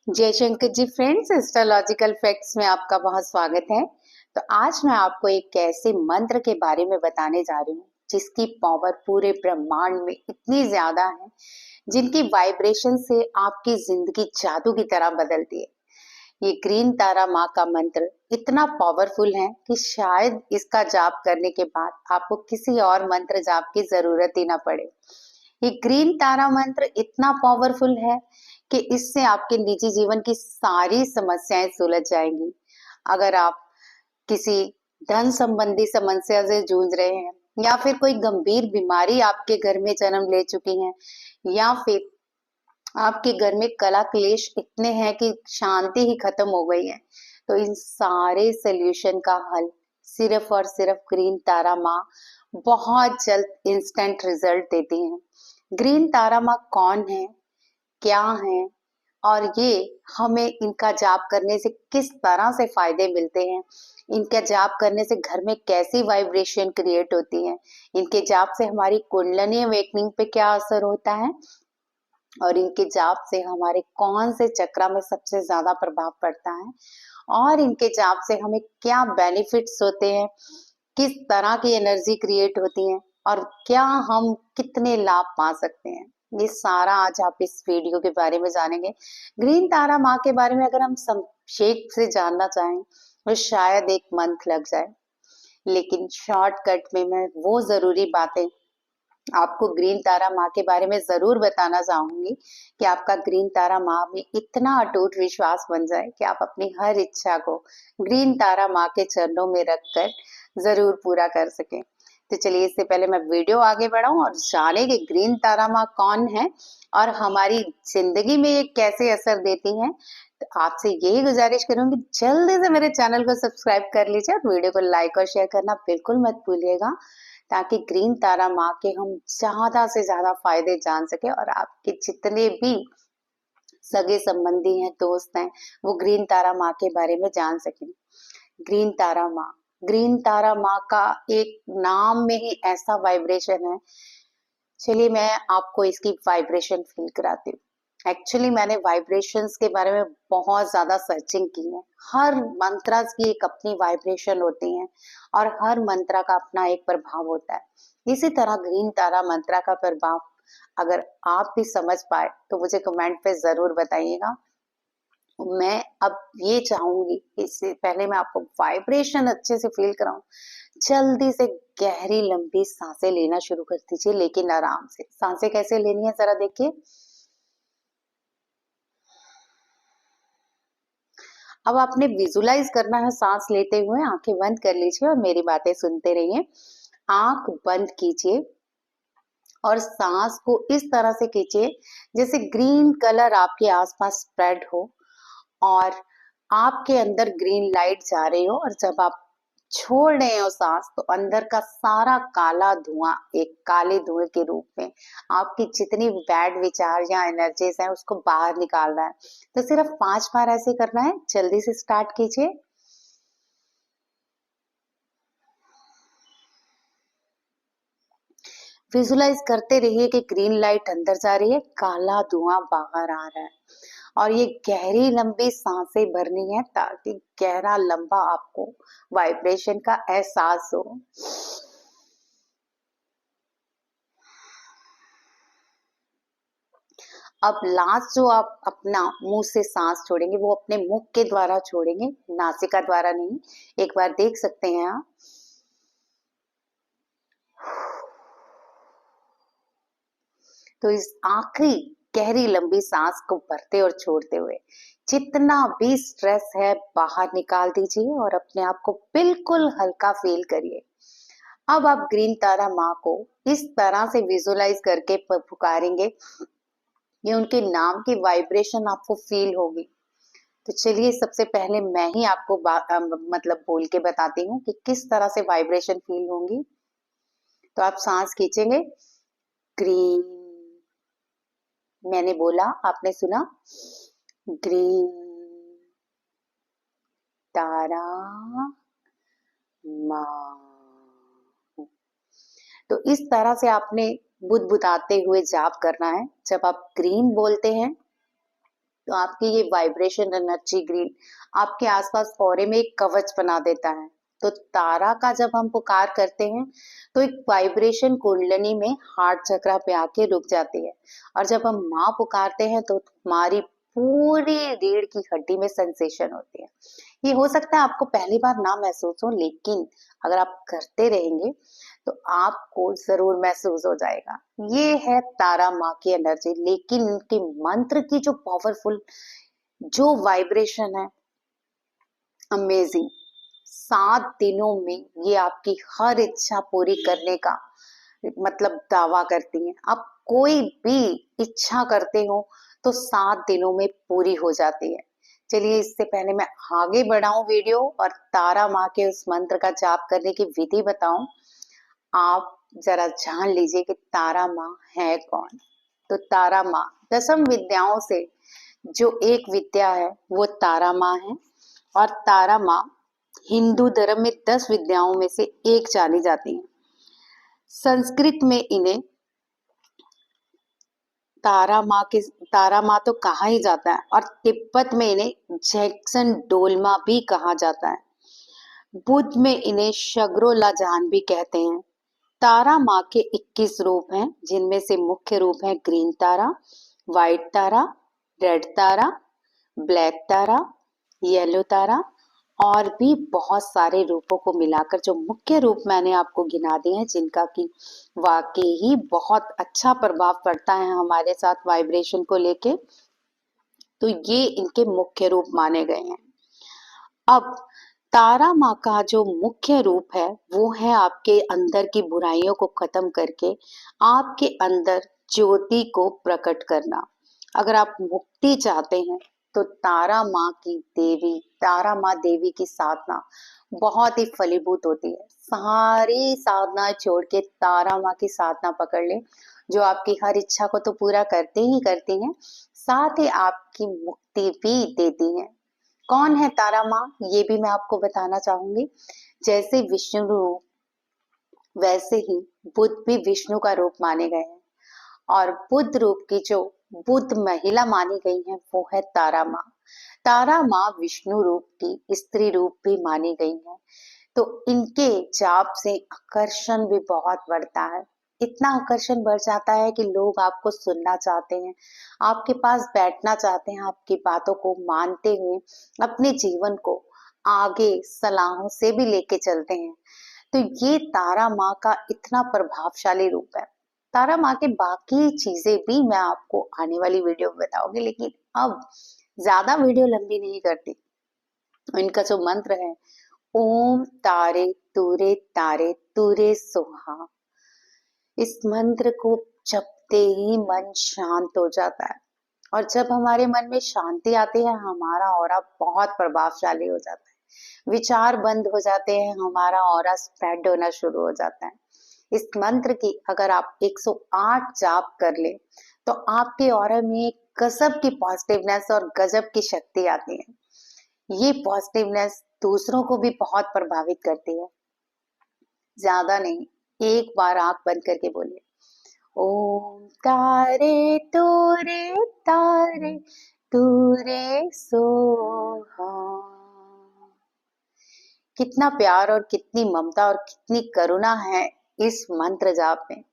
जयशंकर जी friends, astrological facts में आपका बहुत स्वागत है। तो आज मैं आपको एक ऐसे मंत्र के बारे में बताने जा रही हूँ जिसकी पावर पूरे ब्रह्मांड में इतनी ज्यादा है, जिनकी वाइब्रेशन से आपकी जिंदगी जादू की तरह बदलती है। ये ग्रीन तारा माँ का मंत्र इतना पावरफुल है कि शायद इसका जाप करने के बाद आपको किसी और मंत्र जाप की जरूरत ही ना पड़े। ये ग्रीन तारा मंत्र इतना पावरफुल है कि इससे आपके निजी जीवन की सारी समस्याएं सुलझ जाएंगी। अगर आप किसी धन संबंधी समस्या से जूझ रहे हैं, या फिर कोई गंभीर बीमारी आपके घर में जन्म ले चुकी है, या फिर आपके घर में कला क्लेश इतने हैं कि शांति ही खत्म हो गई है, तो इन सारे सोल्यूशन का हल सिर्फ और सिर्फ ग्रीन तारा माँ बहुत जल्द इंस्टेंट रिजल्ट देती हैं। ग्रीन तारा माँ कौन है, क्या है, और ये हमें इनका जाप करने से किस तरह से फायदे मिलते हैं, इनका जाप करने से घर में कैसी वाइब्रेशन क्रिएट होती है, इनके जाप से हमारी कुंडलिनी अवेकनिंग पे क्या असर होता है, और इनके जाप से हमारे कौन से चक्रा में सबसे ज्यादा प्रभाव पड़ता है, और इनके जाप से हमें क्या बेनिफिट्स होते हैं, किस तरह की एनर्जी क्रिएट होती है, और क्या हम कितने लाभ पा सकते हैं, ये सारा आज आप इस वीडियो के बारे में जानेंगे। ग्रीन तारा माँ के बारे में अगर हम संक्षेप से जानना चाहें तो शायद एक मंथ लग जाए, लेकिन शॉर्टकट में मैं वो जरूरी बातें आपको ग्रीन तारा माँ के बारे में जरूर बताना चाहूंगी कि आपका ग्रीन तारा माँ में इतना अटूट विश्वास बन जाए कि आप अपनी हर इच्छा को ग्रीन तारा माँ के चरणों में रखकर जरूर पूरा कर सकें। तो चलिए, इससे पहले मैं वीडियो आगे बढ़ाऊं और जाने कि ग्रीन तारा माँ कौन है और हमारी जिंदगी में ये कैसे असर देती है, तो आपसे यही गुजारिश करूंगी जल्दी से मेरे चैनल को सब्सक्राइब कर लीजिए और वीडियो को लाइक और शेयर करना बिल्कुल मत भूलिएगा, ताकि ग्रीन तारा माँ के हम ज्यादा से ज्यादा फायदे जान सके और आपके जितने भी सगे संबंधी हैं, दोस्त हैं, वो ग्रीन तारा माँ के बारे में जान सकें। ग्रीन तारा माँ, ग्रीन तारा माँ का एक नाम में ही ऐसा वाइब्रेशन है। चलिए मैं आपको इसकी वाइब्रेशन फील कराती हूँ। एक्चुअली मैंने वाइब्रेशंस के बारे में बहुत ज्यादा सर्चिंग की है। हर मंत्रा की एक अपनी वाइब्रेशन होती है और हर मंत्रा का अपना एक प्रभाव होता है। इसी तरह ग्रीन तारा मंत्रा का प्रभाव अगर आप भी समझ पाए तो मुझे कमेंट पे जरूर बताइएगा। मैं अब ये चाहूंगी, इससे पहले मैं आपको वाइब्रेशन अच्छे से फील कराऊं, जल्दी से गहरी लंबी सांसें लेना शुरू कर दीजिए, लेकिन आराम से। सांसें कैसे लेनी है जरा देखिए। अब आपने विजुलाइज करना है सांस लेते हुए। आंखें बंद कर लीजिए और मेरी बातें सुनते रहिए। आंख बंद कीजिए और सांस को इस तरह से खींचिए जैसे ग्रीन कलर आपके आसपास स्प्रेड हो और आपके अंदर ग्रीन लाइट जा रही हो, और जब आप छोड़ रहे हो सांस तो अंदर का सारा काला धुआं एक काले धुएं के रूप में आपकी जितनी बैड विचार या एनर्जीज है उसको बाहर निकाल रहा है। तो सिर्फ 5 बार ऐसे करना है। जल्दी से स्टार्ट कीजिए। विजुलाइज करते रहिए कि ग्रीन लाइट अंदर जा रही है, काला धुआं बाहर आ रहा है, और ये गहरी लंबी सांसें भरनी है ताकि गहरा लंबा आपको वाइब्रेशन का एहसास हो। अब लास्ट जो आप अपना मुंह से सांस छोड़ेंगे वो अपने मुख के द्वारा छोड़ेंगे, नासिका द्वारा नहीं। एक बार देख सकते हैं आप। तो इस आखिरी गहरी लंबी सांस को भरते और छोड़ते हुए जितना भी स्ट्रेस है बाहर निकाल दीजिए और अपने आप को बिल्कुल हल्का फील करिए। अब आप ग्रीन तारा माँ को इस तरह से विजुलाइज करके पुकारेंगे, ये उनके नाम की वाइब्रेशन आपको फील होगी। तो चलिए, सबसे पहले मैं ही आपको मतलब बोल के बताती हूँ कि किस तरह से वाइब्रेशन फील होंगी। तो आप सांस खींचेंगे, ग्रीन, मैंने बोला, आपने सुना, ग्रीन तारा माँ। तो इस तरह से आपने बुदबुदाते हुए जाप करना है। जब आप ग्रीन बोलते हैं तो आपकी ये वाइब्रेशन एनर्जी ग्रीन आपके आसपास ऑरे में एक कवच बना देता है। तो तारा का जब हम पुकार करते हैं तो एक वाइब्रेशन कुंडलिनी में हार्ट चक्र पे आके रुक जाती है, और जब हम माँ पुकारते हैं तो हमारी पूरी रीढ़ की हड्डी में सेंसेशन होती है। ये हो सकता है आपको पहली बार ना महसूस हो, लेकिन अगर आप करते रहेंगे तो आपको जरूर महसूस हो जाएगा। ये है तारा माँ की एनर्जी, लेकिन इनके मंत्र की जो पावरफुल जो वाइब्रेशन है, अमेजिंग। 7 दिनों में ये आपकी हर इच्छा पूरी करने का मतलब दावा करती हैं। आप कोई भी इच्छा करते हो तो 7 दिनों में पूरी हो जाती है। चलिए, इससे पहले मैं आगे बढ़ाऊं वीडियो और तारा माँ के उस मंत्र का जाप करने की विधि बताऊं, आप जरा जान लीजिए कि तारा माँ है कौन। तो तारा माँ दसम विद्याओं से जो एक विद्या है वो तारा माँ है, और तारा माँ हिंदू धर्म में 10 विद्याओं में से एक जानी जाती है। संस्कृत में इन्हें तारा माँ तो कहा ही जाता है, और तिब्बत में इन्हें जैक्सन डोलमा भी कहा जाता है। बुद्ध में इन्हें शग्रो लाजान भी कहते हैं। तारा माँ के 21 रूप हैं, जिनमें से मुख्य रूप है ग्रीन तारा, व्हाइट तारा, रेड तारा, ब्लैक तारा, येलो तारा, और भी बहुत सारे रूपों को मिलाकर जो मुख्य रूप मैंने आपको गिना दिए हैं, जिनका कि वाकई ही बहुत अच्छा प्रभाव पड़ता है हमारे साथ वाइब्रेशन को लेके, तो ये इनके मुख्य रूप माने गए हैं। अब तारा माँ का जो मुख्य रूप है वो है आपके अंदर की बुराइयों को खत्म करके आपके अंदर ज्योति को प्रकट करना। अगर आप मुक्ति चाहते हैं तो तारा माँ देवी की साधना बहुत ही फलीभूत होती है। सारी साधना छोड़ के तारा माँ की साधना पकड़ ले, जो आपकी हर इच्छा को तो पूरा करते ही करती हैं, साथ ही आपकी मुक्ति भी देती हैं। कौन है तारा माँ, ये भी मैं आपको बताना चाहूंगी। जैसे विष्णु रूप, वैसे ही बुद्ध भी विष्णु का रूप माने गए हैं, और बुद्ध रूप की जो बुद्ध महिला मानी गई है वो है तारा माँ। तारा माँ विष्णु रूप की स्त्री रूप भी मानी गई है। तो इनके जाप से आकर्षण भी बहुत बढ़ता है। इतना आकर्षण बढ़ जाता है कि लोग आपको सुनना चाहते हैं, आपके पास बैठना चाहते हैं, आपकी बातों को मानते हुए अपने जीवन को आगे सलाहों से भी लेके चलते हैं। तो ये तारा माँ का इतना प्रभावशाली रूप है। तारा माँ के बाकी चीजें भी मैं आपको आने वाली वीडियो में बताऊंगी, लेकिन अब ज्यादा वीडियो लंबी नहीं करती। इनका जो मंत्र है, ओम तारे तूरे सुहा, इस मंत्र को जपते ही मन शांत हो जाता है, और जब हमारे मन में शांति आती है हमारा ऑरा बहुत प्रभावशाली हो जाता है, विचार बंद हो जाते हैं, हमारा ऑरा स्प्रेड होना शुरू हो जाता है। इस मंत्र की अगर आप 108 जाप कर ले तो आपके ऑरा में एक गजब की पॉजिटिवनेस और गजब की शक्ति आती है। ये पॉजिटिवनेस दूसरों को भी बहुत प्रभावित करती है। ज्यादा नहीं, एक बार आंख बंद करके बोलिए, ओम तारे तूरे सोहा। कितना प्यार और कितनी ममता और कितनी करुणा है इस मंत्र जाप में।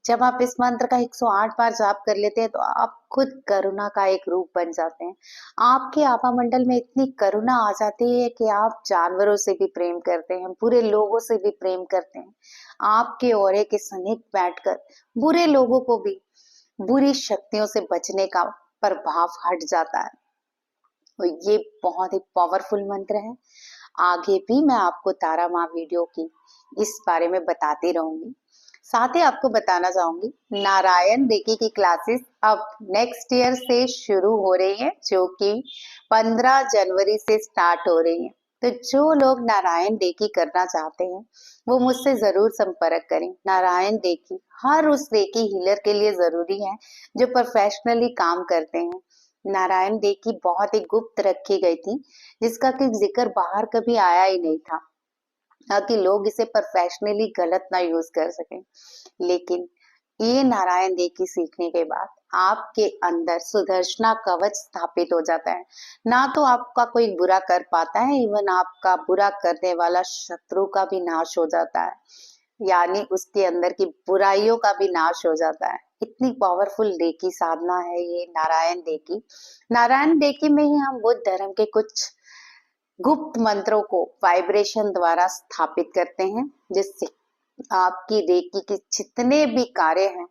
जब आप इस मंत्र का 108 बार जाप कर लेते हैं तो आप खुद करुणा का एक रूप बन जाते हैं। आपके आभा मंडल में इतनी करुणा आ जाती है कि आप जानवरों से भी प्रेम करते हैं, बुरे लोगों से भी प्रेम करते हैं। आपके औरे के समीप बैठकर बुरे लोगों को भी बुरी शक्तियों से बचने का प्रभाव हट जाता है। तो ये बहुत ही पावरफुल मंत्र है। आगे भी मैं आपको तारा माँ वीडियो की इस बारे में बताती रहूंगी। साथ ही आपको बताना चाहूंगी, नारायण रेकी की क्लासेस अब नेक्स्ट ईयर से शुरू हो रही है, जो कि 15 जनवरी से स्टार्ट हो रही है। तो जो लोग नारायण रेकी करना चाहते हैं वो मुझसे जरूर संपर्क करें। नारायण रेकी हर उस रेकी हीलर के लिए जरूरी है जो प्रोफेशनली काम करते हैं। नारायण रेकी बहुत ही गुप्त रखी गई थी, जिसका कि जिक्र बाहर कभी आया ही नहीं था, ताकि लोग इसे प्रोफेशनली गलत ना यूज कर सकें। लेकिन ये नारायण रेकी सीखने के बाद आपके अंदर सुदर्शना कवच स्थापित हो जाता है। ना तो आपका कोई बुरा कर पाता है, इवन आपका बुरा करने वाला शत्रु का भी नाश हो जाता है, यानी उसके अंदर की बुराइयों का भी नाश हो जाता है। इतनी पावरफुल रेकी साधना है ये नारायण रेकी। नारायण रेकी में ही हम बुद्ध धर्म के कुछ गुप्त मंत्रों को वाइब्रेशन द्वारा स्थापित करते हैं, जिससे आपकी रेकी के जितने भी कार्य हैं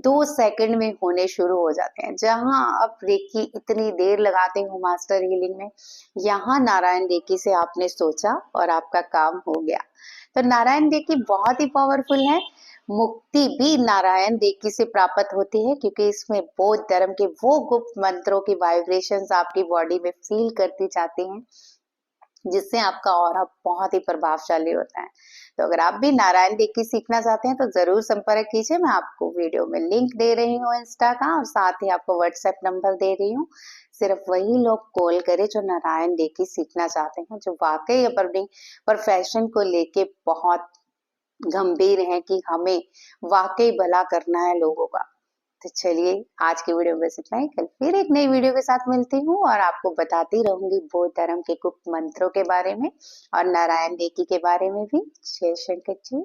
2 सेकंड में होने शुरू हो जाते हैं। जहां आप रेकी इतनी देर लगाते हो मास्टर हीलिंग में, यहाँ नारायण रेकी से आपने सोचा और आपका काम हो गया। तो नारायण रेकी बहुत ही पावरफुल है। मुक्ति भी नारायण रेकी से प्राप्त होती है, क्योंकि इसमें बौद्ध धर्म के वो गुप्त मंत्रों की वाइब्रेशंस आपकी बॉडी में फील करती जाती हैं, जिससे आपका ऑरा बहुत ही प्रभावशाली होता है। तो अगर आप भी नारायण रेकी सीखना चाहते हैं तो जरूर संपर्क कीजिए। मैं आपको वीडियो में लिंक दे रही हूँ इंस्टा का, और साथ ही आपको व्हाट्सएप नंबर दे रही हूँ। सिर्फ वही लोग कॉल करें जो नारायण रेकी सीखना चाहते हैं, जो वाकई अपनी प्रोफेशन को लेके बहुत गंभीर हैं कि हमें वाकई भला करना है लोगों का। तो चलिए, आज की वीडियो में बस इतना ही। कल फिर एक नई वीडियो के साथ मिलती हूँ और आपको बताती रहूंगी बौद्ध धर्म के गुप्त मंत्रों के बारे में और नारायण रेकी के बारे में भी। जय शंकर जी।